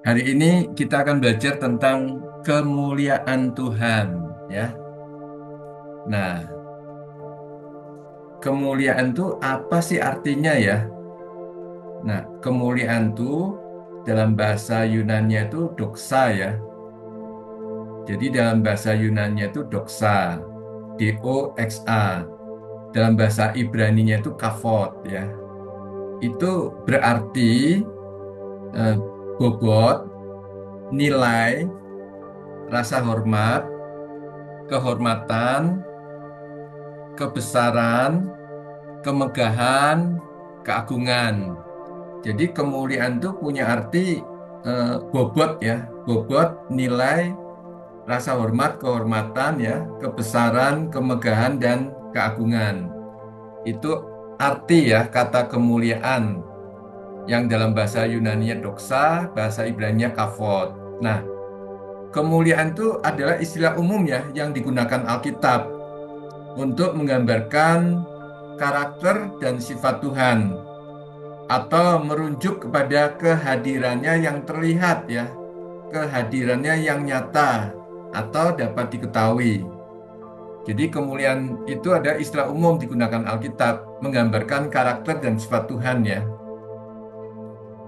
Hari ini kita akan belajar tentang kemuliaan Tuhan, ya. Nah, kemuliaan itu apa sih artinya ya? Nah, kemuliaan itu dalam bahasa Yunani itu doxa ya. Jadi dalam bahasa Yunani itu doxa, doxa. Dalam bahasa Ibraninya itu kavod ya. Itu berarti eh, bobot, nilai, rasa hormat, kehormatan, kebesaran, kemegahan, keagungan. Jadi kemuliaan itu punya arti bobot ya, bobot, nilai, rasa hormat, kehormatan ya, kebesaran, kemegahan dan keagungan. Itu arti ya kata kemuliaan yang dalam bahasa Yunani doxa, bahasa Ibrani kavod. Nah, kemuliaan itu adalah istilah umum ya yang digunakan Alkitab untuk menggambarkan karakter dan sifat Tuhan atau merujuk kepada kehadirannya yang terlihat ya, kehadirannya yang nyata atau dapat diketahui. Jadi kemuliaan itu ada istilah umum digunakan Alkitab menggambarkan karakter dan sifat Tuhan ya.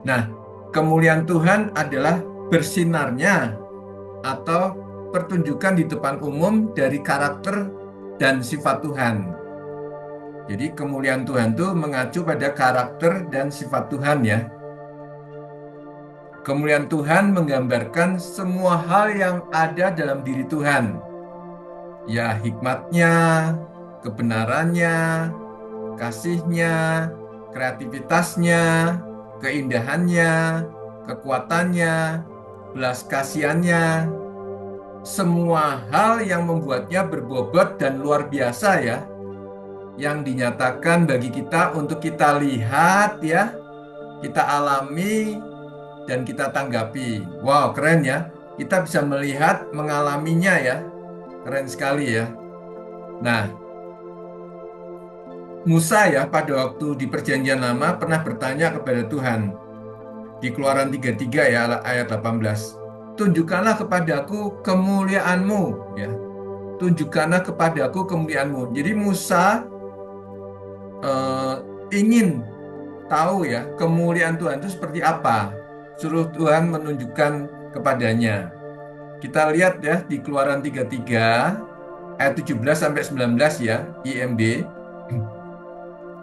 Nah, kemuliaan Tuhan adalah bersinarnya atau pertunjukan di depan umum dari karakter dan sifat Tuhan. Jadi kemuliaan Tuhan itu mengacu pada karakter dan sifat Tuhan ya. Kemuliaan Tuhan menggambarkan semua hal yang ada dalam diri Tuhan. Ya, hikmatnya, kebenarannya, kasihnya, kreativitasnya, keindahannya, kekuatannya, belas kasihannya, semua hal yang membuatnya berbobot dan luar biasa ya, yang dinyatakan bagi kita untuk kita lihat ya, kita alami, dan kita tanggapi. Wow, keren ya. Kita bisa melihat, mengalaminya ya. Keren sekali ya. Nah, Musa ya pada waktu di Perjanjian Lama pernah bertanya kepada Tuhan. Di Keluaran 33 ya ayat 18. Tunjukkanlah kepadaku kemuliaanmu ya. Tunjukkanlah kepadaku kemuliaanmu. Jadi Musa eh, ingin tahu ya kemuliaan Tuhan itu seperti apa. Suruh Tuhan menunjukkan kepadanya. Kita lihat ya di Keluaran 33 ayat 17 sampai 19 ya, IMB.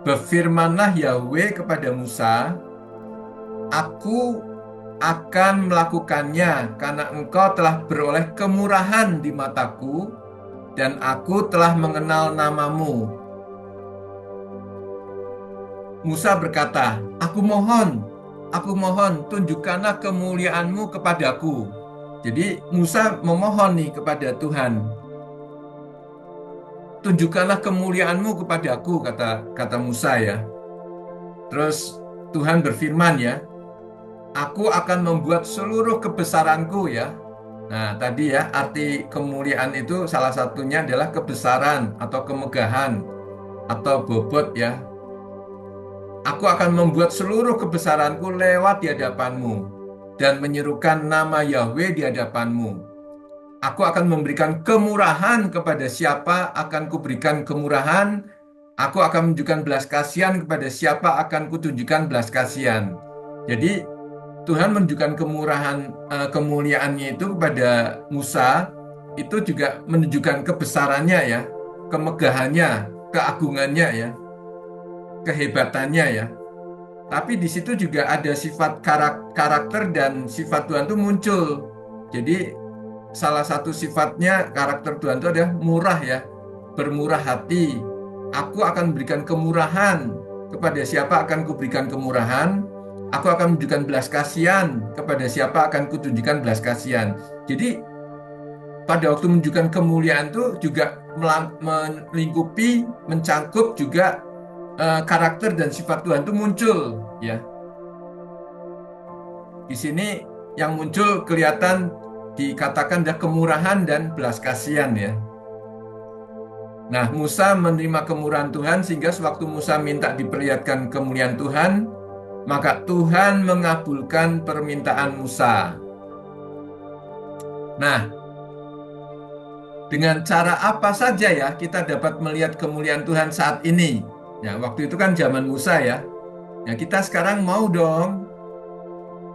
Berfirmanlah Yahweh kepada Musa, Aku akan melakukannya karena engkau telah beroleh kemurahan di mataku dan aku telah mengenal namamu. Musa berkata, aku mohon, tunjukkanlah kemuliaanmu kepadaku. Jadi Musa memohon nih kepada Tuhan, tunjukkanlah kemuliaanmu kepadaku, kata Musa ya. Terus Tuhan berfirman ya, aku akan membuat seluruh kebesaranku ya. Nah tadi ya arti kemuliaan itu salah satunya adalah kebesaran atau kemegahan atau bobot ya. Aku akan membuat seluruh kebesaranku lewat di hadapanmu dan menyerukan nama Yahweh di hadapanmu. Aku akan memberikan kemurahan kepada siapa akan kuberikan kemurahan. Aku akan menunjukkan belas kasihan kepada siapa akan kutunjukkan belas kasihan. Jadi Tuhan menunjukkan kemurahan, kemuliaannya itu kepada Musa, itu juga menunjukkan kebesarannya ya, kemegahannya, keagungannya ya, kehebatannya ya. Tapi di situ juga ada sifat karakter dan sifat Tuhan itu muncul. Jadi salah satu sifatnya karakter Tuhan itu adalah murah ya, bermurah hati. Aku akan berikan kemurahan kepada siapa akan kuberikan kemurahan. Aku akan menunjukkan belas kasihan kepada siapa akan kutunjukkan belas kasihan. Jadi pada waktu menunjukkan kemuliaan itu juga melingkupi, mencangkup juga karakter dan sifat Tuhan itu muncul ya. Di sini yang muncul kelihatan dikatakan ada kemurahan dan belas kasihan ya. Nah, Musa menerima kemurahan Tuhan sehingga sewaktu Musa minta diperlihatkan kemuliaan Tuhan, maka Tuhan mengabulkan permintaan Musa. Nah, dengan cara apa saja ya kita dapat melihat kemuliaan Tuhan saat ini? Ya, waktu itu kan zaman Musa ya. Ya, kita sekarang mau dong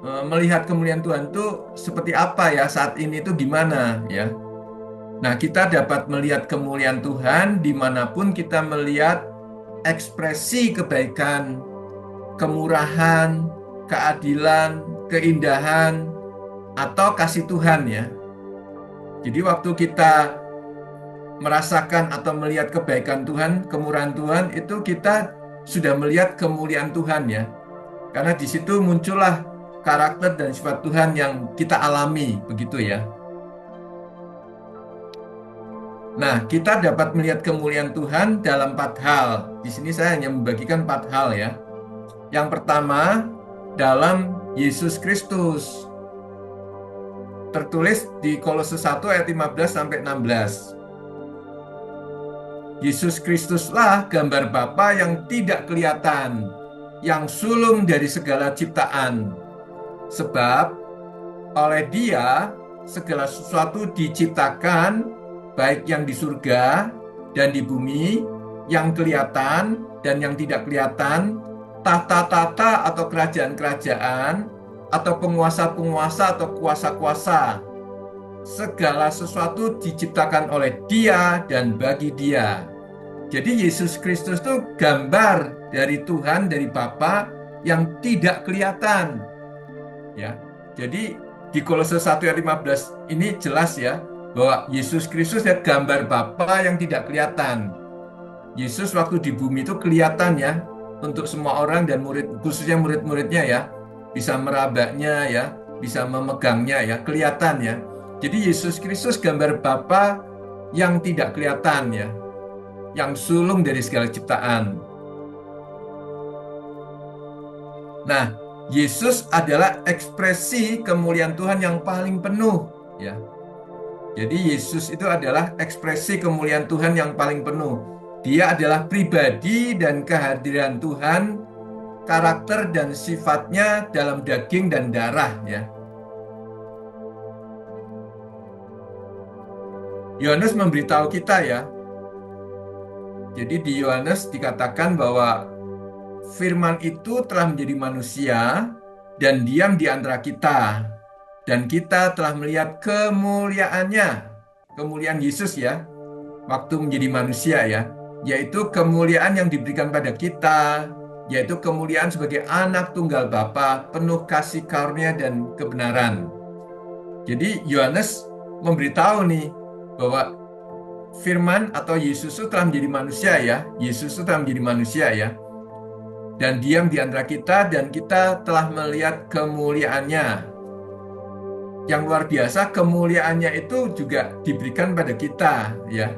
melihat kemuliaan Tuhan itu seperti apa ya saat ini itu gimana ya. Nah, kita dapat melihat kemuliaan Tuhan dimanapun kita melihat ekspresi kebaikan, kemurahan, keadilan, keindahan, atau kasih Tuhan ya. Jadi waktu kita merasakan atau melihat kebaikan Tuhan, kemurahan Tuhan, itu kita sudah melihat kemuliaan Tuhan ya. Karena di situ muncullah karakter dan sifat Tuhan yang kita alami, begitu ya. Nah, kita dapat melihat kemuliaan Tuhan dalam 4 hal. Di sini saya hanya membagikan 4 hal ya. Yang pertama, dalam Yesus Kristus. Tertulis di Kolose 1 ayat 15 sampai 16. Yesus Kristuslah gambar Bapa yang tidak kelihatan, yang sulung dari segala ciptaan. Sebab oleh Dia segala sesuatu diciptakan, baik yang di surga dan di bumi, yang kelihatan dan yang tidak kelihatan, tahta-tahta atau kerajaan-kerajaan, atau penguasa-penguasa atau kuasa-kuasa. Segala sesuatu diciptakan oleh Dia dan bagi Dia. Jadi Yesus Kristus itu gambar dari Tuhan, dari Bapa yang tidak kelihatan. Ya. Jadi di Kolose 1 ayat 15 ini jelas ya bahwa Yesus Kristus ya gambar Bapa yang tidak kelihatan. Yesus waktu di bumi itu kelihatan ya untuk semua orang dan murid, khususnya murid-muridnya ya, bisa merabanya ya, bisa memegangnya ya, kelihatan ya. Jadi Yesus Kristus gambar Bapa yang tidak kelihatan ya, yang sulung dari segala ciptaan. Nah, Yesus adalah ekspresi kemuliaan Tuhan yang paling penuh ya. Jadi Yesus itu adalah ekspresi kemuliaan Tuhan yang paling penuh. Dia adalah pribadi dan kehadiran Tuhan, karakter dan sifatnya dalam daging dan darah ya. Yohanes memberitahu kita ya. Jadi di Yohanes dikatakan bahwa Firman itu telah menjadi manusia dan diam di antara kita. Dan kita telah melihat kemuliaannya. Kemuliaan Yesus ya. Waktu menjadi manusia ya. Yaitu kemuliaan yang diberikan pada kita. Yaitu kemuliaan sebagai anak tunggal Bapa, penuh kasih karunia dan kebenaran. Jadi Yohanes memberitahu nih bahwa Firman atau Yesus itu telah menjadi manusia ya. Yesus itu telah menjadi manusia ya. Dan diam di antara kita dan kita telah melihat kemuliaannya. Yang luar biasa, kemuliaannya itu juga diberikan pada kita ya.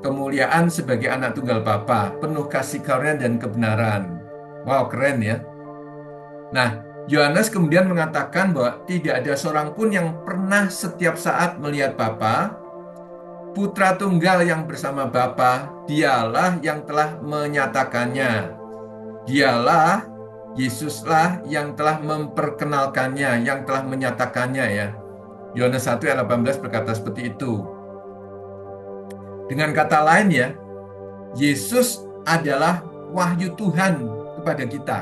Kemuliaan sebagai anak tunggal Bapa, penuh kasih karunia dan kebenaran. Wow, keren ya. Nah, Yohanes kemudian mengatakan bahwa tidak ada seorang pun yang pernah setiap saat melihat Bapa. Putra tunggal yang bersama Bapa, dialah yang telah menyatakannya. Dialah, Yesuslah yang telah memperkenalkannya, yang telah menyatakannya ya. Yohanes 1 ayat 18 berkata seperti itu. Dengan kata lain ya, Yesus adalah wahyu Tuhan kepada kita.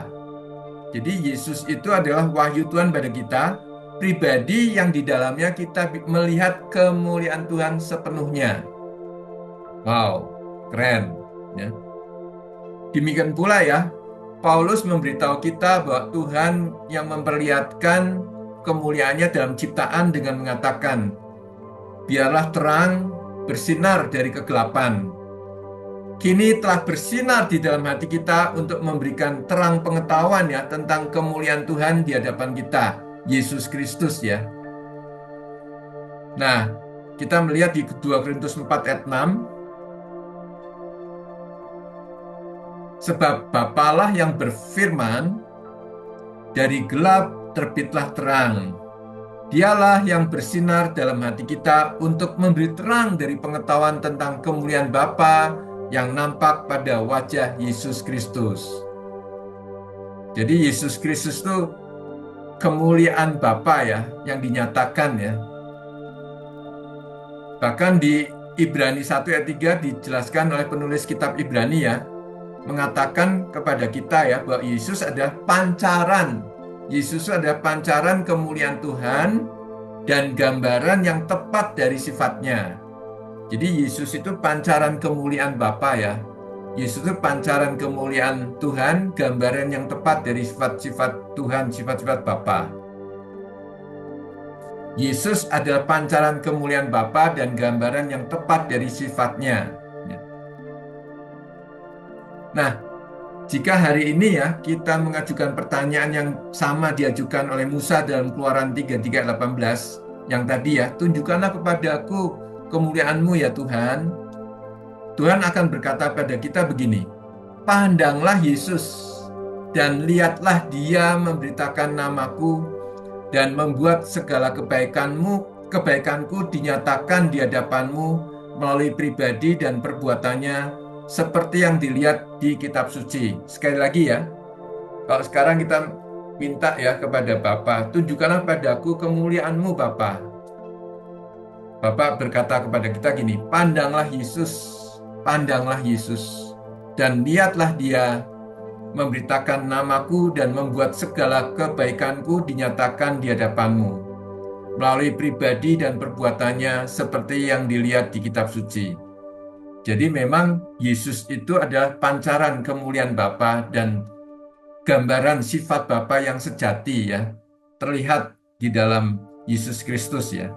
Jadi Yesus itu adalah wahyu Tuhan pada kita, pribadi yang di dalamnya kita melihat kemuliaan Tuhan sepenuhnya. Wow, keren ya. Demikian pula ya, Paulus memberitahu kita bahwa Tuhan yang memperlihatkan kemuliaannya dalam ciptaan dengan mengatakan, biarlah terang bersinar dari kegelapan. Kini telah bersinar di dalam hati kita untuk memberikan terang pengetahuan ya tentang kemuliaan Tuhan di hadapan kita, Yesus Kristus ya. Nah, kita melihat di 2 Korintus 4 ayat 6, sebab Bapalah yang berfirman, dari gelap terbitlah terang. Dialah yang bersinar dalam hati kita untuk memberi terang dari pengetahuan tentang kemuliaan Bapa yang nampak pada wajah Yesus Kristus. Jadi Yesus Kristus itu kemuliaan Bapa ya, yang dinyatakan ya. Bahkan di Ibrani 1 ayat 3 dijelaskan oleh penulis kitab Ibrani ya, mengatakan kepada kita ya bahwa Yesus adalah pancaran. Yesus adalah pancaran kemuliaan Tuhan dan gambaran yang tepat dari sifatnya. Jadi Yesus itu pancaran kemuliaan Bapa ya. Yesus itu pancaran kemuliaan Tuhan, gambaran yang tepat dari sifat-sifat Tuhan, sifat-sifat Bapa. Yesus adalah pancaran kemuliaan Bapa dan gambaran yang tepat dari sifatnya. Nah, jika hari ini ya kita mengajukan pertanyaan yang sama diajukan oleh Musa dalam Keluaran 33:18 yang tadi ya, tunjukkanlah kepadaku kemuliaan-Mu ya Tuhan. Tuhan akan berkata pada kita begini, pandanglah Yesus dan lihatlah Dia memberitakan namaku dan membuat segala kebaikanku dinyatakan di hadapanmu melalui pribadi dan perbuatannya seperti yang dilihat di kitab suci. Sekali lagi ya, kalau sekarang kita minta ya kepada Bapa, tunjukkanlah padaku kemuliaan-Mu Bapa. Bapa berkata kepada kita gini, pandanglah Yesus, dan lihatlah Dia memberitakan namaku dan membuat segala kebaikanku dinyatakan di hadapanmu melalui pribadi dan perbuatannya seperti yang dilihat di kitab suci. Jadi memang Yesus itu adalah pancaran kemuliaan Bapa dan gambaran sifat Bapa yang sejati ya, terlihat di dalam Yesus Kristus ya.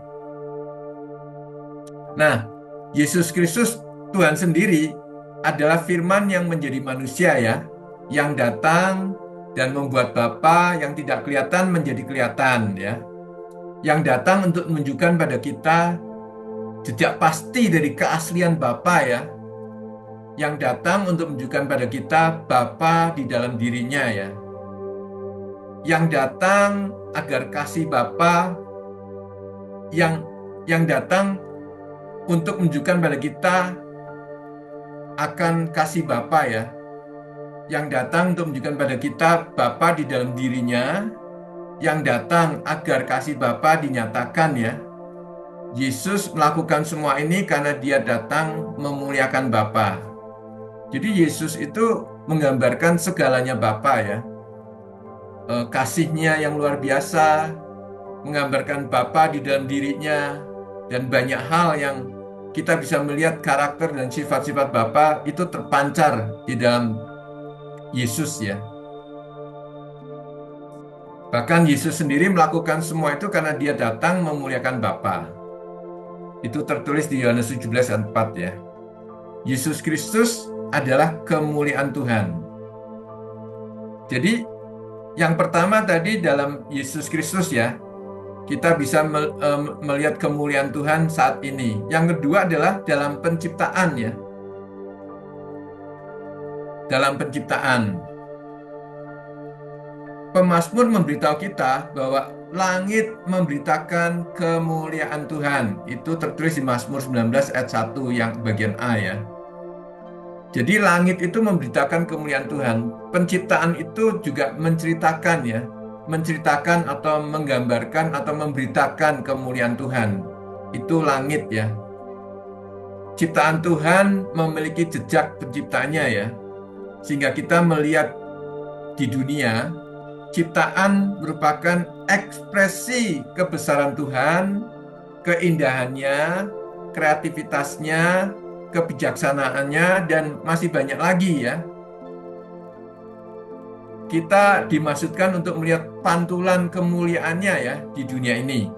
Nah, Yesus Kristus Tuhan sendiri adalah firman yang menjadi manusia ya, yang datang dan membuat Bapa yang tidak kelihatan menjadi kelihatan ya. Yang datang untuk menunjukkan pada kita jejak pasti dari keaslian Bapa ya. Yang datang untuk menunjukkan pada kita Bapa di dalam dirinya ya. Yang datang agar kasih Bapa yang datang untuk menunjukkan pada kita akan kasih Bapa ya. Yang datang untuk menunjukkan pada kita Bapa di dalam dirinya, yang datang agar kasih Bapa dinyatakan ya. Yesus melakukan semua ini karena Dia datang memuliakan Bapa. Jadi Yesus itu menggambarkan segalanya Bapa ya. Kasihnya yang luar biasa, menggambarkan Bapa di dalam dirinya, dan banyak hal yang kita bisa melihat karakter dan sifat-sifat Bapa itu terpancar di dalam Yesus ya. Bahkan Yesus sendiri melakukan semua itu karena Dia datang memuliakan Bapa. Itu tertulis di Yohanes 17 ayat 4 ya. Yesus Kristus adalah kemuliaan Tuhan. Jadi yang pertama tadi dalam Yesus Kristus ya, kita bisa melihat kemuliaan Tuhan saat ini. Yang kedua adalah dalam penciptaan ya. Dalam penciptaan. Pemazmur memberitahu kita bahwa langit memberitakan kemuliaan Tuhan. Itu tertulis di Mazmur 19 ayat 1 yang bagian A ya. Jadi langit itu memberitakan kemuliaan Tuhan. Penciptaan itu juga menceritakan ya. Menceritakan atau menggambarkan atau memberitakan kemuliaan Tuhan. Itu langit ya. Ciptaan Tuhan memiliki jejak penciptanya ya. Sehingga kita melihat di dunia, ciptaan merupakan ekspresi kebesaran Tuhan, keindahannya, kreativitasnya, kebijaksanaannya, dan masih banyak lagi ya. Kita dimaksudkan untuk melihat pantulan kemuliaannya ya di dunia ini.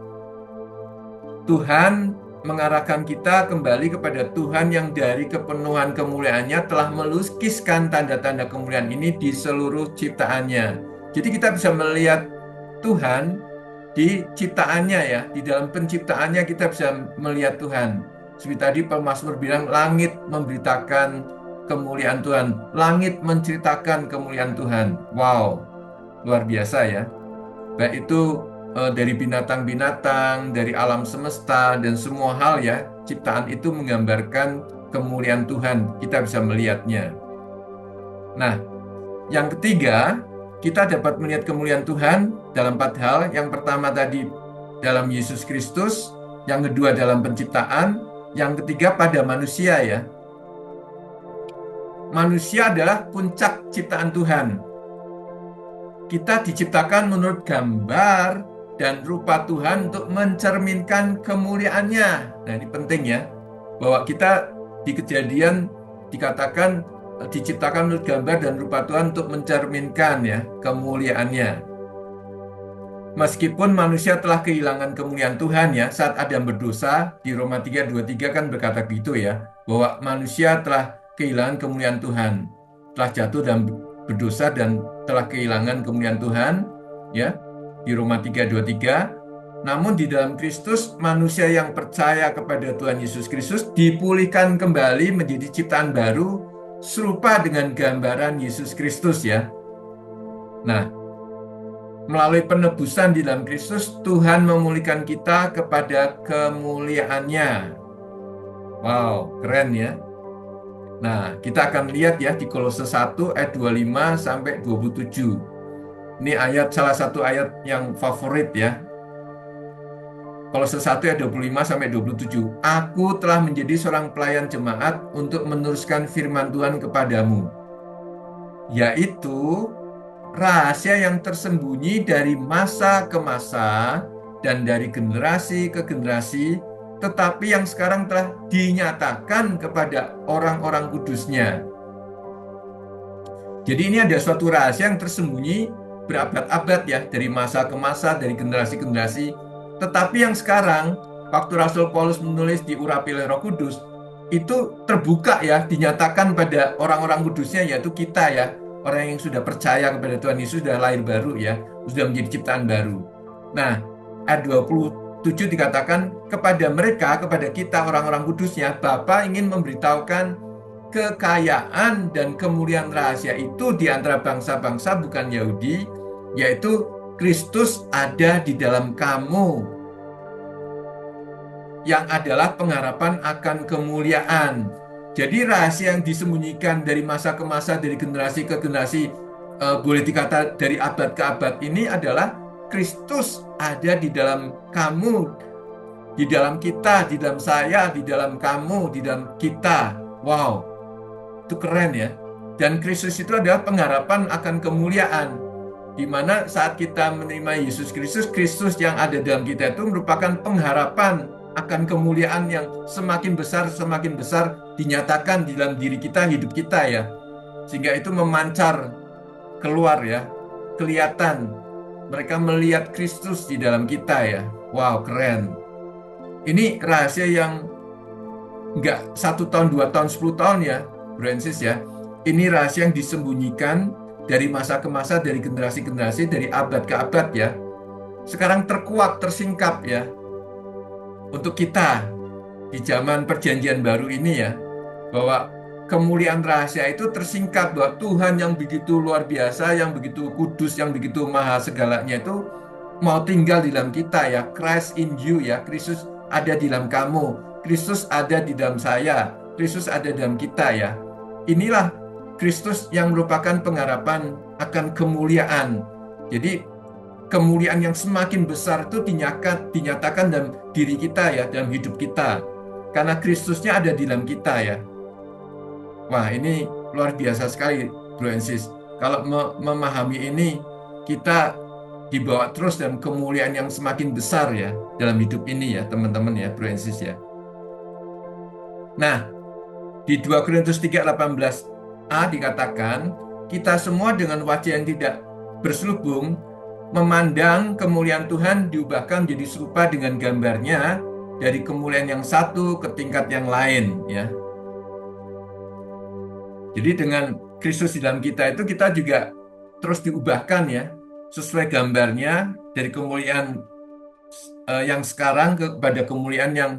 Tuhan mengarahkan kita kembali kepada Tuhan yang dari kepenuhan kemuliaannya telah melukiskan tanda-tanda kemuliaan ini di seluruh ciptaannya. Jadi kita bisa melihat Tuhan di ciptaannya ya, di dalam penciptaannya kita bisa melihat Tuhan. Seperti tadi pemazmur bilang, langit memberitakan kemuliaan Tuhan, langit menceritakan kemuliaan Tuhan. Wow, luar biasa ya. Baik itu dari binatang-binatang, dari alam semesta, dan semua hal ya, ciptaan itu menggambarkan kemuliaan Tuhan. Kita bisa melihatnya. Nah, yang ketiga, kita dapat melihat kemuliaan Tuhan dalam 4 hal. Yang pertama tadi dalam Yesus Kristus, yang kedua dalam penciptaan, Yang ketiga pada manusia ya. Manusia adalah puncak ciptaan Tuhan. Kita diciptakan menurut gambar dan rupa Tuhan untuk mencerminkan kemuliaannya. Nah, ini penting ya, bahwa kita di Kejadian dikatakan diciptakan menurut gambar dan rupa Tuhan untuk mencerminkan ya kemuliaannya. Meskipun manusia telah kehilangan kemuliaan Tuhan ya saat Adam berdosa, di Roma 3:23 kan berkata gitu ya, bahwa manusia telah kehilangan kemuliaan Tuhan, telah jatuh dan berdosa dan telah kehilangan kemuliaan Tuhan ya, di Roma 3:23. Namun di dalam Kristus manusia yang percaya kepada Tuhan Yesus Kristus dipulihkan kembali menjadi ciptaan baru serupa dengan gambaran Yesus Kristus ya. Nah, melalui penebusan di dalam Kristus, Tuhan memulihkan kita kepada kemuliaannya. Wow, keren ya. Nah, kita akan lihat ya di Kolose 1 ayat 25 sampai 27. Ini salah satu ayat yang favorit ya. Kolose 1 ayat 25 sampai 27. Aku telah menjadi seorang pelayan jemaat untuk meneruskan firman Tuhan kepadamu, yaitu rahasia yang tersembunyi dari masa ke masa dan dari generasi ke generasi, tetapi yang sekarang telah dinyatakan kepada orang-orang kudusnya. Jadi ini ada suatu rahasia yang tersembunyi berabad-abad ya, dari masa ke masa, dari generasi ke generasi, tetapi yang sekarang, waktu Rasul Paulus menulis diurapi oleh Roh Kudus, itu terbuka ya, dinyatakan pada orang-orang kudusnya, yaitu kita ya, orang yang sudah percaya kepada Tuhan Yesus, sudah lahir baru ya, sudah menjadi ciptaan baru. Nah, ayat 27 dikatakan kepada mereka, kepada kita orang-orang kudusnya, Bapa ingin memberitahukan kekayaan dan kemuliaan rahasia itu di antara bangsa-bangsa bukan Yahudi, yaitu Kristus ada di dalam kamu, yang adalah pengharapan akan kemuliaan. Jadi rahasia yang disembunyikan dari masa ke masa, dari generasi ke generasi, boleh dikata dari abad ke abad ini adalah Kristus ada di dalam kamu, di dalam kita, di dalam saya, di dalam kamu, di dalam kita. Wow, itu keren ya. Dan Kristus itu adalah pengharapan akan kemuliaan, di mana saat kita menerima Yesus Kristus, Kristus yang ada dalam kita itu merupakan pengharapan akan kemuliaan yang semakin besar dinyatakan di dalam diri kita, hidup kita ya. Sehingga itu memancar keluar ya, kelihatan. Mereka melihat Kristus di dalam kita ya. Wow, keren. Ini rahasia yang enggak 1 tahun, 2 tahun, 10 tahun ya, Bro and Sis ya. Ini rahasia yang disembunyikan dari masa ke masa, dari generasi ke generasi, dari abad ke abad ya. Sekarang terkuak, tersingkap ya. Untuk kita di zaman perjanjian baru ini ya, bahwa kemuliaan rahasia itu tersingkap, bahwa Tuhan yang begitu luar biasa, yang begitu kudus, yang begitu maha segalanya itu mau tinggal di dalam kita ya. Christ in you ya, Kristus ada di dalam kamu, Kristus ada di dalam saya, Kristus ada di dalam kita ya. Inilah Kristus yang merupakan pengharapan akan kemuliaan. Jadi kemuliaan yang semakin besar itu dinyatakan dalam diri kita ya, dalam hidup kita. Karena Kristusnya ada di dalam kita ya. Wah, ini luar biasa sekali, Bro and Sis. Kalau memahami ini, kita dibawa terus dalam kemuliaan yang semakin besar ya, dalam hidup ini ya, teman-teman ya, Bro and Sis ya. Nah, di 2 Korintus 3:18a dikatakan, kita semua dengan wajah yang tidak berselubung, memandang kemuliaan Tuhan diubahkan menjadi serupa dengan gambarnya, dari kemuliaan yang satu ke tingkat yang lain ya. Jadi dengan Kristus di dalam kita itu kita juga terus diubahkan ya, sesuai gambarnya, dari kemuliaan yang sekarang kepada kemuliaan yang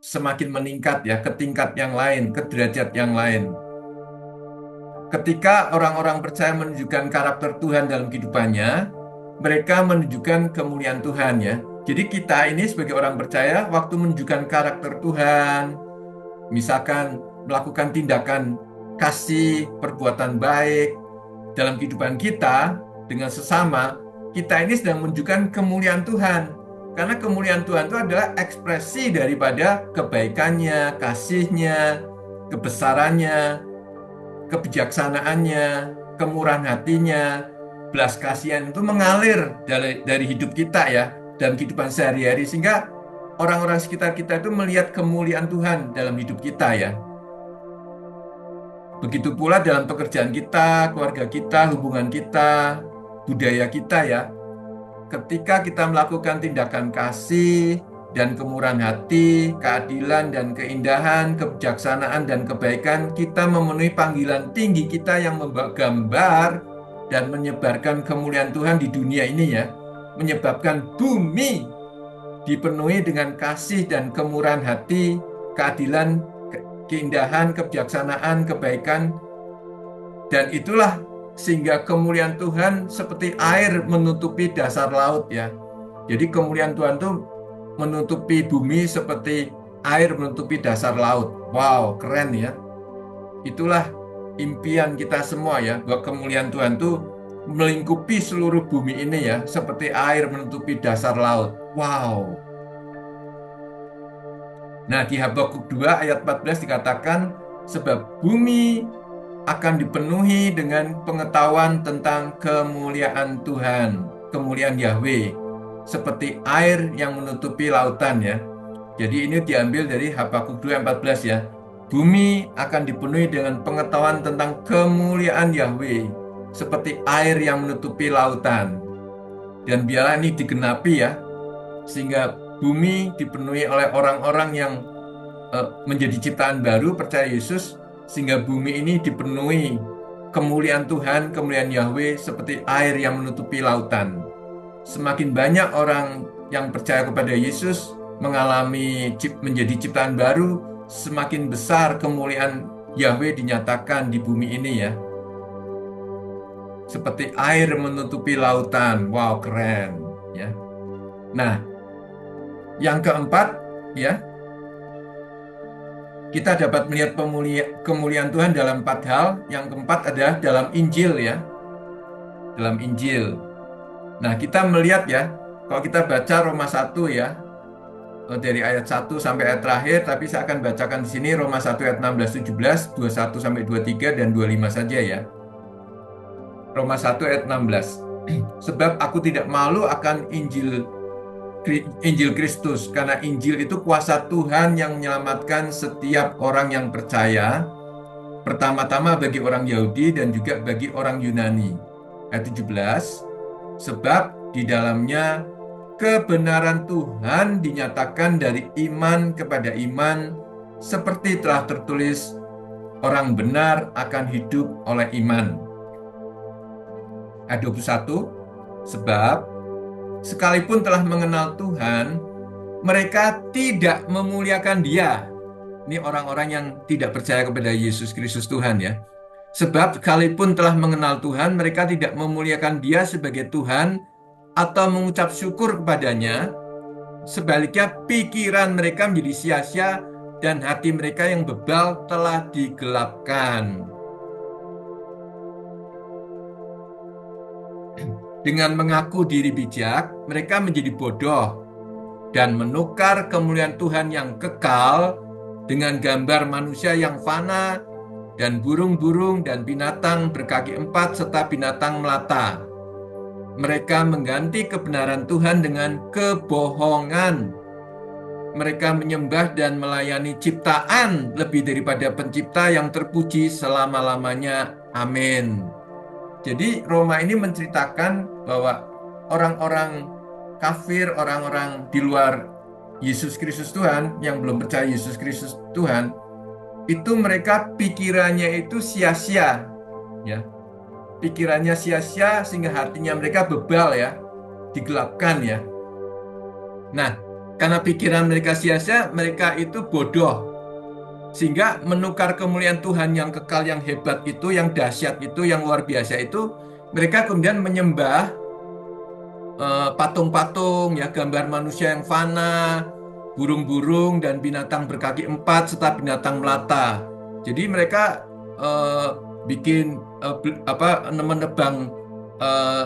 semakin meningkat ya, ke tingkat yang lain, ke derajat yang lain. Ketika orang-orang percaya menunjukkan karakter Tuhan dalam kehidupannya, mereka menunjukkan kemuliaan Tuhan ya. Jadi kita ini sebagai orang percaya, waktu menunjukkan karakter Tuhan, misalkan melakukan tindakan kasih, perbuatan baik dalam kehidupan kita dengan sesama, kita ini sedang menunjukkan kemuliaan Tuhan. Karena kemuliaan Tuhan itu adalah ekspresi daripada kebaikannya, kasihnya, kebesarannya, kebijaksanaannya, kemurahan hatinya, belas kasihan itu mengalir dari hidup kita ya, dalam kehidupan sehari-hari, sehingga orang-orang sekitar kita itu melihat kemuliaan Tuhan dalam hidup kita ya. Begitu pula dalam pekerjaan kita, keluarga kita, hubungan kita, budaya kita ya. Ketika kita melakukan tindakan kasih dan kemurahan hati, keadilan dan keindahan, kebijaksanaan dan kebaikan, kita memenuhi panggilan tinggi kita yang membawa gambar dan menyebarkan kemuliaan Tuhan di dunia ini ya. Menyebabkan bumi dipenuhi dengan kasih dan kemurahan hati, keadilan, keindahan, kebijaksanaan, kebaikan, dan itulah sehingga kemuliaan Tuhan seperti air menutupi dasar laut ya. Jadi kemuliaan Tuhan itu menutupi bumi seperti air menutupi dasar laut. Wow, keren ya. Itulah impian kita semua ya, bahwa kemuliaan Tuhan itu melingkupi seluruh bumi ini ya, seperti air menutupi dasar laut. Wow. Nah, di Habakuk 2 ayat 14 dikatakan, sebab bumi akan dipenuhi dengan pengetahuan tentang kemuliaan Tuhan, kemuliaan Yahweh, seperti air yang menutupi lautan ya. Jadi ini diambil dari Habakuk 2:14 ya. Bumi akan dipenuhi dengan pengetahuan tentang kemuliaan Yahweh, seperti air yang menutupi lautan. Dan biarlah ini digenapi ya, sehingga bumi dipenuhi oleh orang-orang yang menjadi ciptaan baru, percaya Yesus, sehingga bumi ini dipenuhi kemuliaan Tuhan, kemuliaan Yahweh seperti air yang menutupi lautan. Semakin banyak orang yang percaya kepada Yesus mengalami menjadi ciptaan baru, semakin besar kemuliaan Yahweh dinyatakan di bumi ini ya. Seperti air menutupi lautan. Wow, keren ya. Nah, yang keempat ya, kita dapat melihat kemuliaan Tuhan dalam 4 hal. Yang keempat adalah dalam Injil ya. Dalam Injil. Nah, kita melihat ya, kalau kita baca Roma 1 ya, dari ayat 1 sampai ayat terakhir, tapi saya akan bacakan di sini Roma 1 ayat 16-17, 21 sampai 23 dan 25 saja ya. Roma 1 ayat 16. Sebab aku tidak malu akan Injil Kristus, karena Injil itu kuasa Tuhan yang menyelamatkan setiap orang yang percaya, pertama-tama bagi orang Yahudi dan juga bagi orang Yunani. Ayat 17, sebab di dalamnya kebenaran Tuhan dinyatakan dari iman kepada iman, seperti telah tertulis, orang benar akan hidup oleh iman. Ayat 21, sebab sekalipun telah mengenal Tuhan, mereka tidak memuliakan Dia. Ini orang-orang yang tidak percaya kepada Yesus Kristus Tuhan ya. Sebab sekalipun telah mengenal Tuhan, mereka tidak memuliakan Dia sebagai Tuhan atau mengucap syukur kepadanya. Sebaliknya, pikiran mereka menjadi sia-sia dan hati mereka yang bebal telah digelapkan. Dengan mengaku diri bijak, mereka menjadi bodoh dan menukar kemuliaan Tuhan yang kekal dengan gambar manusia yang fana dan burung-burung dan binatang berkaki 4 serta binatang melata. Mereka mengganti kebenaran Tuhan dengan kebohongan. Mereka menyembah dan melayani ciptaan lebih daripada pencipta yang terpuji selama-lamanya. Amin. Jadi Roma ini menceritakan bahwa orang-orang kafir, orang-orang di luar Yesus Kristus Tuhan, yang belum percaya Yesus Kristus Tuhan, itu mereka pikirannya itu sia-sia, ya. Pikirannya sia-sia sehingga hatinya mereka bebal ya, digelapkan ya. Nah, karena pikiran mereka sia-sia, mereka itu bodoh. Sehingga menukar kemuliaan Tuhan yang kekal, yang hebat itu, yang dahsyat itu, yang luar biasa itu, mereka kemudian menyembah patung-patung, ya, gambar manusia yang fana, burung-burung dan binatang berkaki 4 serta binatang melata. Jadi mereka bikin menebang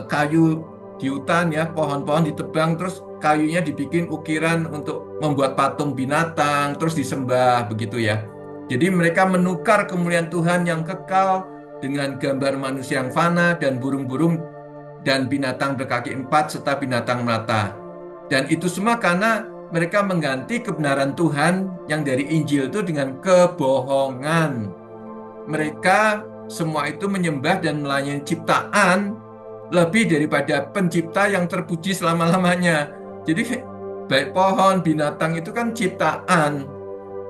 kayu di hutan ya, pohon-pohon ditebang, terus kayunya dibikin ukiran untuk membuat patung binatang, terus disembah begitu ya. Jadi mereka menukar kemuliaan Tuhan yang kekal dengan gambar manusia yang fana dan burung-burung dan binatang berkaki empat serta binatang melata. Dan itu semua karena mereka mengganti kebenaran Tuhan yang dari Injil itu dengan kebohongan. Mereka semua itu menyembah dan melayani ciptaan lebih daripada pencipta yang terpuji selama-lamanya. Jadi baik pohon, binatang itu kan ciptaan,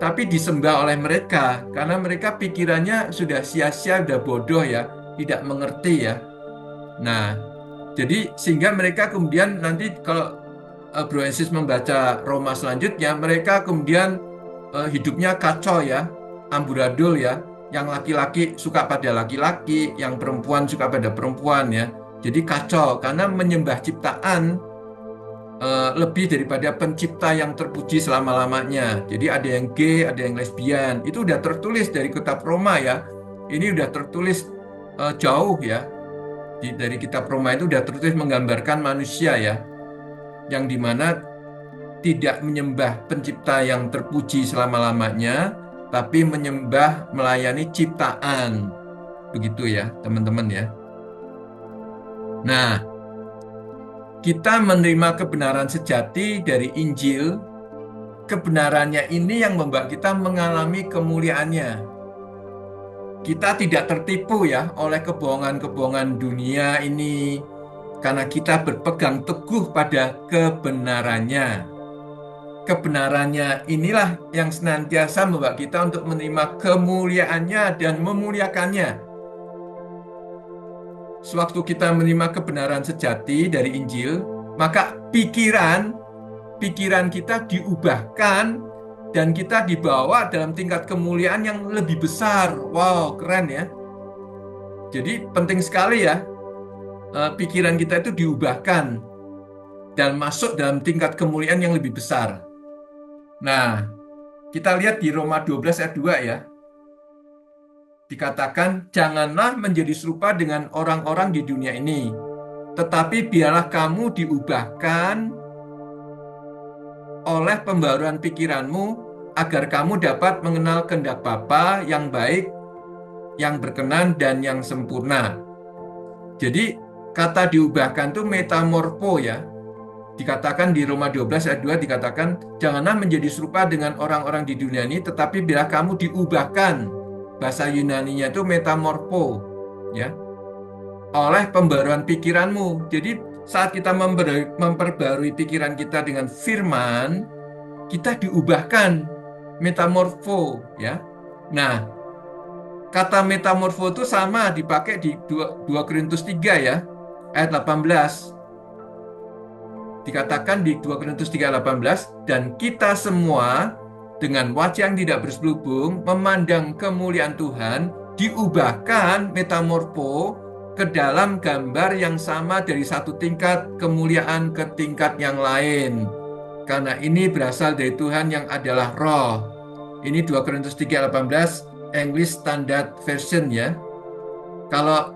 tapi disembah oleh mereka karena mereka pikirannya sudah sia-sia, sudah bodoh ya, tidak mengerti ya. Nah, jadi sehingga mereka kemudian nanti kalau Bro Ensis membaca Roma selanjutnya, mereka kemudian hidupnya kacau ya, amburadul ya. Yang laki-laki suka pada laki-laki, yang perempuan suka pada perempuan ya. Jadi kacau karena menyembah ciptaan lebih daripada pencipta yang terpuji selama-lamanya. Jadi ada yang gay, ada yang lesbian. Itu udah tertulis dari kitab Roma ya. Ini udah tertulis jauh ya. Dari kitab Roma itu udah tertulis menggambarkan manusia ya, yang dimana tidak menyembah pencipta yang terpuji selama-lamanya, tapi menyembah melayani ciptaan. Begitu ya, teman-teman ya. Nah, kita menerima kebenaran sejati dari Injil. Kebenarannya ini yang membuat kita mengalami kemuliaannya. Kita tidak tertipu ya oleh kebohongan-kebohongan dunia ini, karena kita berpegang teguh pada kebenarannya. Kebenarannya inilah yang senantiasa membawa kita untuk menerima kemuliaannya dan memuliakannya. Sewaktu kita menerima kebenaran sejati dari Injil, maka pikiran kita diubahkan dan kita dibawa dalam tingkat kemuliaan yang lebih besar. Wow, keren ya. Jadi penting sekali ya, pikiran kita itu diubahkan dan masuk dalam tingkat kemuliaan yang lebih besar. Nah, kita lihat di Roma 12 ayat 2 ya. Dikatakan, janganlah menjadi serupa dengan orang-orang di dunia ini, tetapi biarlah kamu diubahkan oleh pembaruan pikiranmu, agar kamu dapat mengenal kehendak Bapa yang baik, yang berkenan, dan yang sempurna. Jadi, kata diubahkan itu metamorfo ya. Dikatakan di Roma 12 ayat 2 dikatakan, janganlah menjadi serupa dengan orang-orang di dunia ini, tetapi biarlah kamu diubahkan. Bahasa Yunaninya itu metamorfo, ya, oleh pembaruan pikiranmu. Jadi saat kita memperbarui pikiran kita dengan firman, kita diubahkan, metamorfo, ya. Nah, kata metamorfo itu sama dipakai di 2 Korintus 3 ya, ayat 18. Dikatakan di 2 Korintus 3:18, dan kita semua dengan wajah yang tidak berselubung memandang kemuliaan Tuhan diubahkan metamorfo ke dalam gambar yang sama dari satu tingkat kemuliaan ke tingkat yang lain. Karena ini berasal dari Tuhan yang adalah Roh. Ini 2 Korintus 3:18 English Standard Version ya. Kalau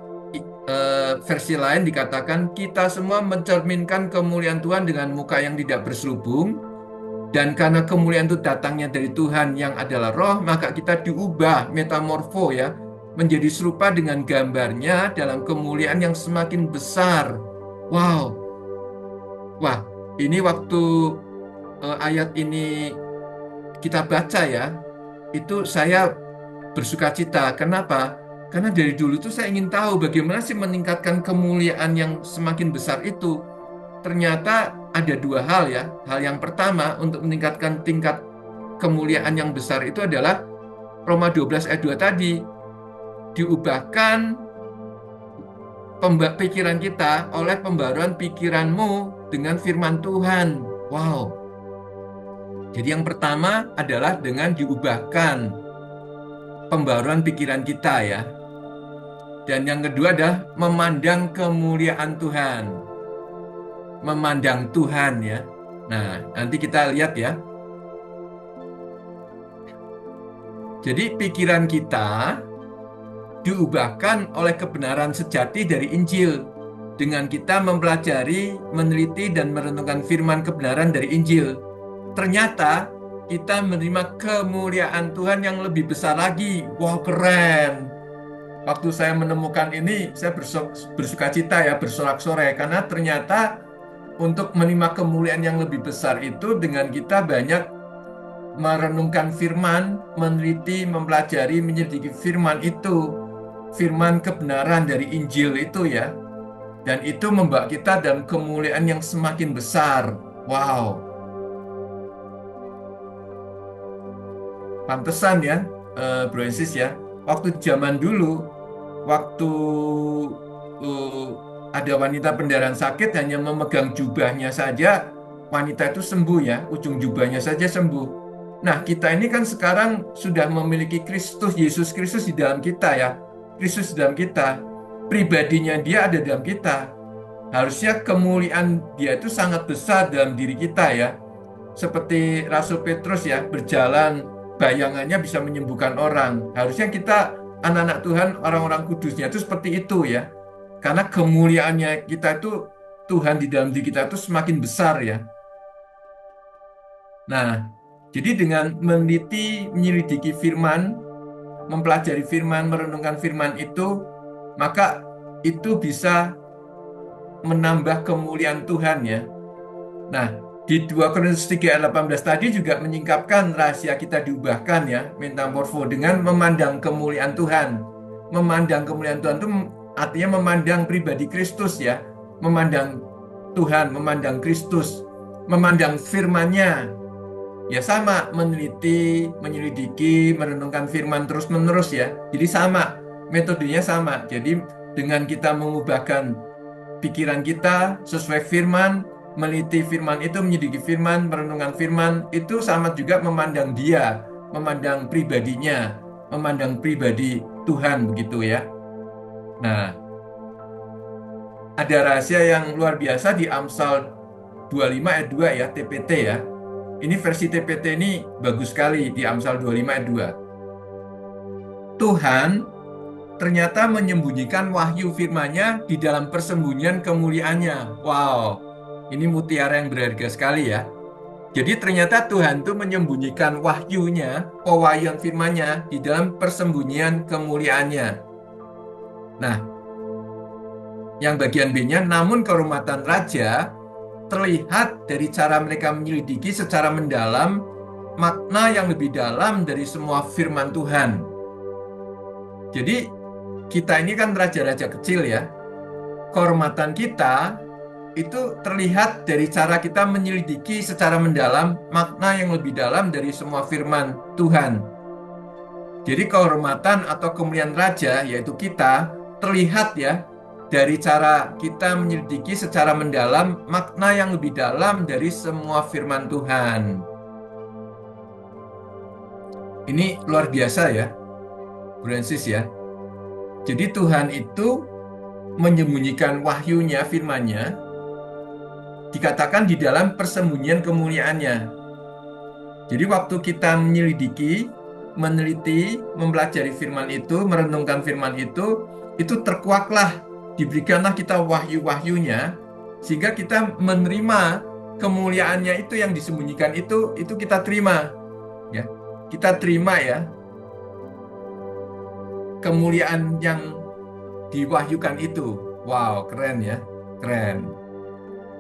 versi lain dikatakan kita semua mencerminkan kemuliaan Tuhan dengan muka yang tidak berselubung, dan karena kemuliaan itu datangnya dari Tuhan yang adalah Roh, maka kita diubah metamorfo ya, menjadi serupa dengan gambarnya dalam kemuliaan yang semakin besar. Wow. Wah, ini waktu ayat ini kita baca ya, itu saya bersuka cita. Kenapa? Karena dari dulu tuh saya ingin tahu bagaimana sih meningkatkan kemuliaan yang semakin besar itu. Ternyata ada dua hal ya. Hal yang pertama untuk meningkatkan tingkat kemuliaan yang besar itu adalah Roma 12 ayat 2 tadi. Diubahkan pikiran kita oleh pembaruan pikiranmu dengan firman Tuhan. Wow. Jadi yang pertama adalah dengan diubahkan pembaruan pikiran kita ya. Dan yang kedua adalah memandang kemuliaan Tuhan. Memandang Tuhan ya. Nah, nanti kita lihat ya. Jadi pikiran kita diubahkan oleh kebenaran sejati dari Injil. dengan kita mempelajari, meneliti, dan merenungkan firman kebenaran dari Injil. Ternyata kita menerima kemuliaan Tuhan yang lebih besar lagi. Wow, keren. Waktu saya menemukan ini, saya bersuka cita ya, bersorak-sorai. Karena ternyata untuk menerima kemuliaan yang lebih besar itu dengan kita banyak merenungkan firman, meneliti, mempelajari, menyelidiki firman itu. Firman kebenaran dari Injil itu ya. Dan itu membawa kita dalam kemuliaan yang semakin besar. Wow. Pantesan ya, Bro Ensis ya. Waktu zaman dulu, waktu eh, ada wanita pendarahan sakit hanya memegang jubahnya saja, wanita itu sembuh ya, ujung jubahnya saja sembuh. Nah, kita ini kan sekarang sudah memiliki Kristus, Yesus Kristus di dalam kita ya. Kristus di dalam kita. Pribadinya dia ada dalam kita. Harusnya kemuliaan dia itu sangat besar dalam diri kita ya. Seperti Rasul Petrus ya, berjalan bayangannya bisa menyembuhkan orang. Harusnya kita anak-anak Tuhan, orang-orang kudusnya itu seperti itu ya. Karena kemuliaannya kita itu, Tuhan di dalam diri kita itu semakin besar ya. Nah, jadi dengan meneliti, menyelidiki firman, mempelajari firman, merenungkan firman itu, maka itu bisa menambah kemuliaan Tuhan ya. Nah, di 2 Korintus 3 ayat 18 tadi juga menyingkapkan rahasia kita diubahkan ya, metamorfo dengan memandang kemuliaan Tuhan. Memandang kemuliaan Tuhan itu artinya memandang pribadi Kristus ya, memandang Tuhan, memandang Kristus, memandang firman-Nya. Ya sama, meneliti, menyelidiki, merenungkan firman terus-menerus ya. Jadi sama, metodenya sama. Jadi dengan kita mengubahkan pikiran kita sesuai firman, meneliti firman itu, menyelidiki firman, merenungkan firman, itu sama juga memandang dia, memandang pribadinya, memandang pribadi Tuhan begitu ya. Nah, ada rahasia yang luar biasa di Amsal 25 ayat 2 ya, TPT ya. Ini versi TPT ini bagus sekali di Amsal 25 ayat 2. Tuhan ternyata menyembunyikan wahyu firman-Nya di dalam persembunyian kemuliaannya. Wow, ini mutiara yang berharga sekali ya. Jadi ternyata Tuhan itu menyembunyikan wahyunya, pewahyuan firman-Nya di dalam persembunyian kemuliaannya. Nah, yang bagian B-nya, namun kehormatan raja terlihat dari cara mereka menyelidiki secara mendalam makna yang lebih dalam dari semua firman Tuhan. Jadi kita ini kan raja-raja kecil ya. Kehormatan kita itu terlihat dari cara kita menyelidiki secara mendalam makna yang lebih dalam dari semua firman Tuhan. Jadi kehormatan atau kemuliaan raja, yaitu kita, terlihat ya dari cara kita menyelidiki secara mendalam makna yang lebih dalam dari semua firman Tuhan. Ini luar biasa ya, Francis ya. Jadi Tuhan itu menyembunyikan wahyunya, firman-Nya, dikatakan di dalam persembunyian kemuliaannya. Jadi waktu kita menyelidiki, meneliti, mempelajari firman itu, merenungkan firman itu terkuaklah, diberikanlah kita wahyu-wahyunya, sehingga kita menerima kemuliaannya itu yang disembunyikan itu kita terima. Ya, kita terima ya, kemuliaan yang diwahyukan itu. Wow, keren ya, keren.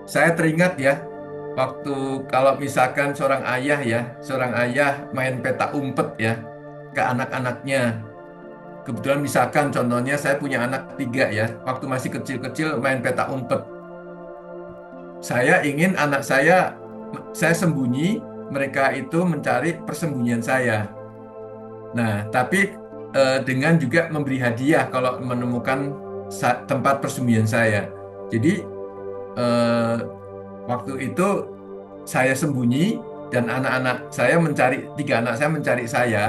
Saya teringat ya, waktu kalau misalkan seorang ayah main peta umpet ya, ke anak-anaknya. Kebetulan misalkan contohnya saya punya anak 3 ya, waktu masih kecil-kecil main peta umpet. Saya ingin anak saya sembunyi, mereka itu mencari persembunyian saya. Nah, tapi dengan juga memberi hadiah kalau menemukan tempat persembunyian saya. Jadi waktu itu saya sembunyi dan anak-anak saya mencari, 3 anak saya mencari saya.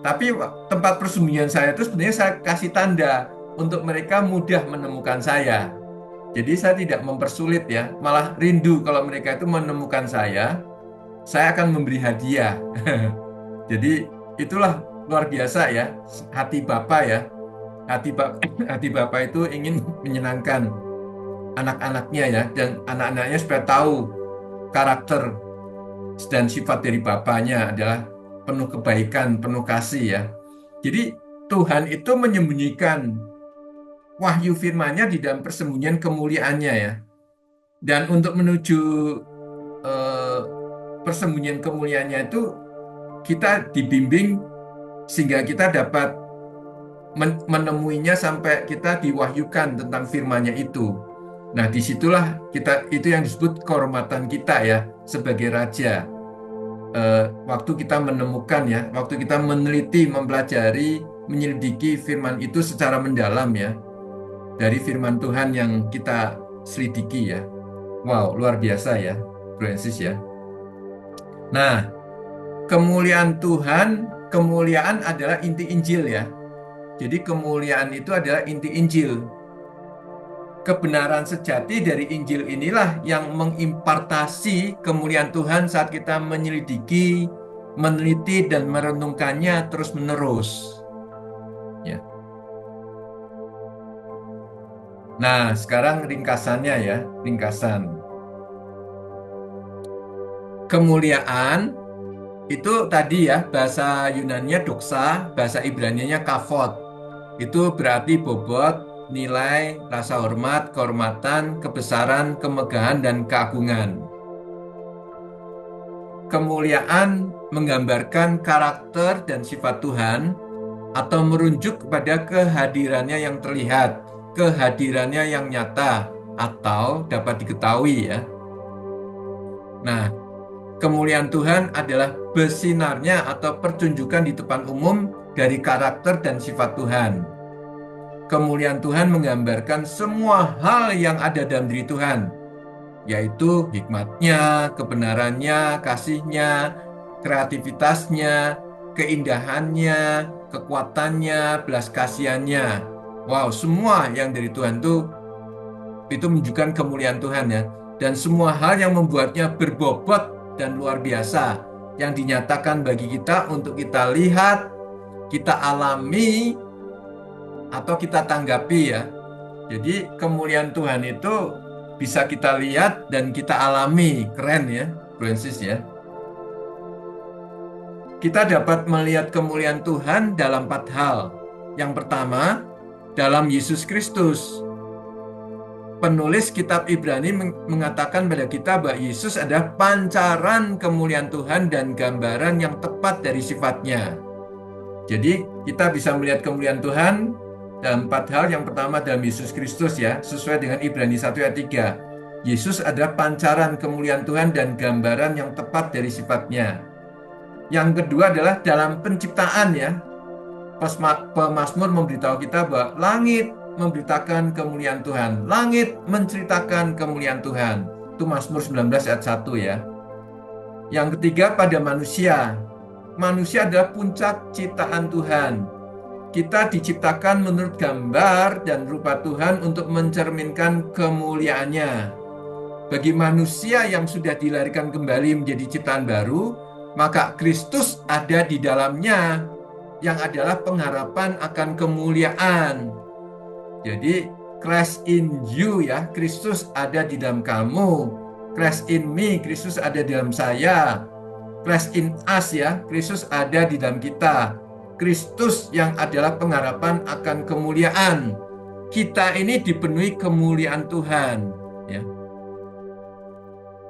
Tapi tempat persembunyian saya itu sebenarnya saya kasih tanda untuk mereka mudah menemukan saya. Jadi saya tidak mempersulit ya, malah rindu kalau mereka itu menemukan saya akan memberi hadiah. Jadi itulah luar biasa ya, hati Bapa ya. Hati Bapa itu ingin menyenangkan. anak-anaknya ya, dan anak-anaknya supaya tahu karakter dan sifat dari Bapaknya adalah penuh kebaikan, penuh kasih ya. Jadi Tuhan itu menyembunyikan wahyu firman-Nya di dalam persembunyian kemuliaannya ya. Dan untuk menuju eh, persembunyian kemuliaannya itu kita dibimbing sehingga kita dapat menemuinya sampai kita diwahyukan tentang firman-Nya itu. Nah, disitulah kita itu yang disebut kehormatan kita ya sebagai raja. Waktu kita menemukan ya, waktu kita meneliti, mempelajari, menyelidiki firman itu secara mendalam ya, dari firman Tuhan yang kita selidiki ya. Wow, luar biasa ya, Francis ya. Nah, kemuliaan Tuhan, kemuliaan adalah inti Injil ya. Jadi kemuliaan itu adalah inti Injil. Kebenaran sejati dari Injil inilah yang mengimpartasi kemuliaan Tuhan saat kita menyelidiki, meneliti, dan merenungkannya terus-menerus. Ya. Nah, sekarang ringkasannya ya, ringkasan. Kemuliaan itu tadi ya, bahasa Yunaninya doxa, bahasa Ibranianya kavod. Itu berarti bobot, nilai, rasa hormat, kehormatan, kebesaran, kemegahan, dan keagungan. Kemuliaan menggambarkan karakter dan sifat Tuhan atau merujuk kepada kehadirannya yang terlihat, kehadirannya yang nyata atau dapat diketahui ya. Nah, kemuliaan Tuhan adalah bersinarnya atau pertunjukan di depan umum dari karakter dan sifat Tuhan. Kemuliaan Tuhan menggambarkan semua hal yang ada dalam diri Tuhan, yaitu hikmatnya, kebenarannya, kasihnya, kreativitasnya, keindahannya, kekuatannya, belas kasihannya. Wow, semua yang dari Tuhan itu menunjukkan kemuliaan Tuhan ya. Dan semua hal yang membuatnya berbobot dan luar biasa yang dinyatakan bagi kita untuk kita lihat, kita alami, atau kita tanggapi ya. Jadi kemuliaan Tuhan itu bisa kita lihat dan kita alami. Keren ya, Francis ya. Kita dapat melihat kemuliaan Tuhan dalam 4 hal. Yang pertama, dalam Yesus Kristus. Penulis kitab Ibrani mengatakan pada kita bahwa Yesus adalah pancaran kemuliaan Tuhan dan gambaran yang tepat dari sifatnya. Jadi kita bisa melihat kemuliaan Tuhan dalam 4 hal. Yang pertama dalam Yesus Kristus ya, sesuai dengan Ibrani 1 ayat 3. Yesus adalah pancaran kemuliaan Tuhan dan gambaran yang tepat dari sifatnya. Yang kedua adalah dalam penciptaan ya. Pemazmur memberitahu kita bahwa langit memberitakan kemuliaan Tuhan. Langit menceritakan kemuliaan Tuhan. Itu Mazmur 19 ayat 1 ya. Yang ketiga pada manusia. Manusia adalah puncak ciptaan Tuhan. Kita diciptakan menurut gambar dan rupa Tuhan untuk mencerminkan kemuliaannya. Bagi manusia yang sudah dilahirkan kembali menjadi ciptaan baru, maka Kristus ada di dalamnya, yang adalah pengharapan akan kemuliaan. Jadi, Christ in you ya, Kristus ada di dalam kamu. Christ in me, Kristus ada di dalam saya. Christ in us ya, Kristus ada di dalam kita. Kristus yang adalah pengharapan akan kemuliaan. Kita ini dipenuhi kemuliaan Tuhan ya.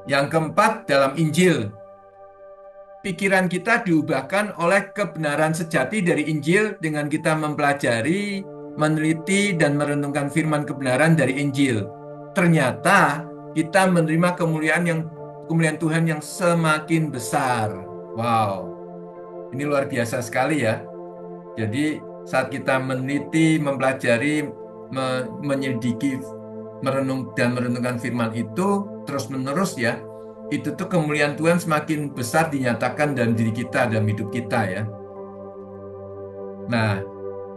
Yang keempat dalam Injil. Pikiran kita diubahkan oleh kebenaran sejati dari Injil dengan kita mempelajari, meneliti, dan merenungkan firman kebenaran dari Injil. Ternyata kita menerima kemuliaan Tuhan yang semakin besar. Wow, ini luar biasa sekali ya. Jadi saat kita meneliti, mempelajari, menyelidiki, merenungkan firman itu terus-menerus ya, itu tuh kemuliaan Tuhan semakin besar dinyatakan dalam diri kita, dalam hidup kita ya. Nah,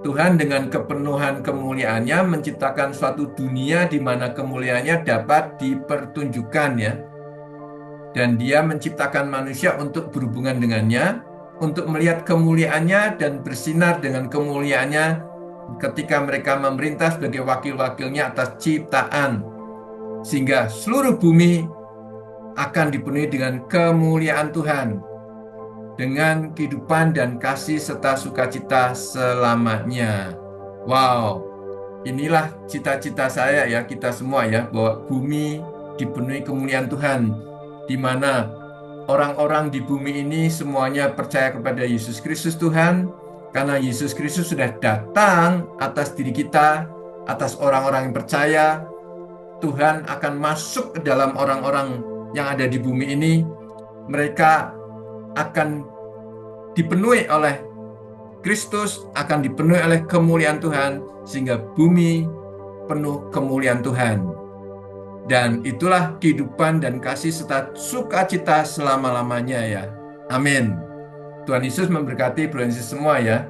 Tuhan dengan kepenuhan kemuliaannya menciptakan suatu dunia di mana kemuliaannya dapat dipertunjukkan ya. Dan dia menciptakan manusia untuk berhubungan dengannya, untuk melihat kemuliaannya dan bersinar dengan kemuliaannya ketika mereka memerintah sebagai wakil-wakilnya atas ciptaan. sehingga seluruh bumi akan dipenuhi dengan kemuliaan Tuhan, dengan kehidupan dan kasih serta sukacita selamanya. Wow, inilah cita-cita saya ya, kita semua ya, bahwa bumi dipenuhi kemuliaan Tuhan, di mana orang-orang di bumi ini semuanya percaya kepada Yesus Kristus Tuhan, karena Yesus Kristus sudah datang atas diri kita, atas orang-orang yang percaya. Tuhan akan masuk ke dalam orang-orang yang ada di bumi ini. Mereka akan dipenuhi oleh Kristus, akan dipenuhi oleh kemuliaan Tuhan, sehingga bumi penuh kemuliaan Tuhan. Dan itulah kehidupan dan kasih serta sukacita selama-lamanya ya. Amin. Tuhan Yesus memberkati bro semua ya.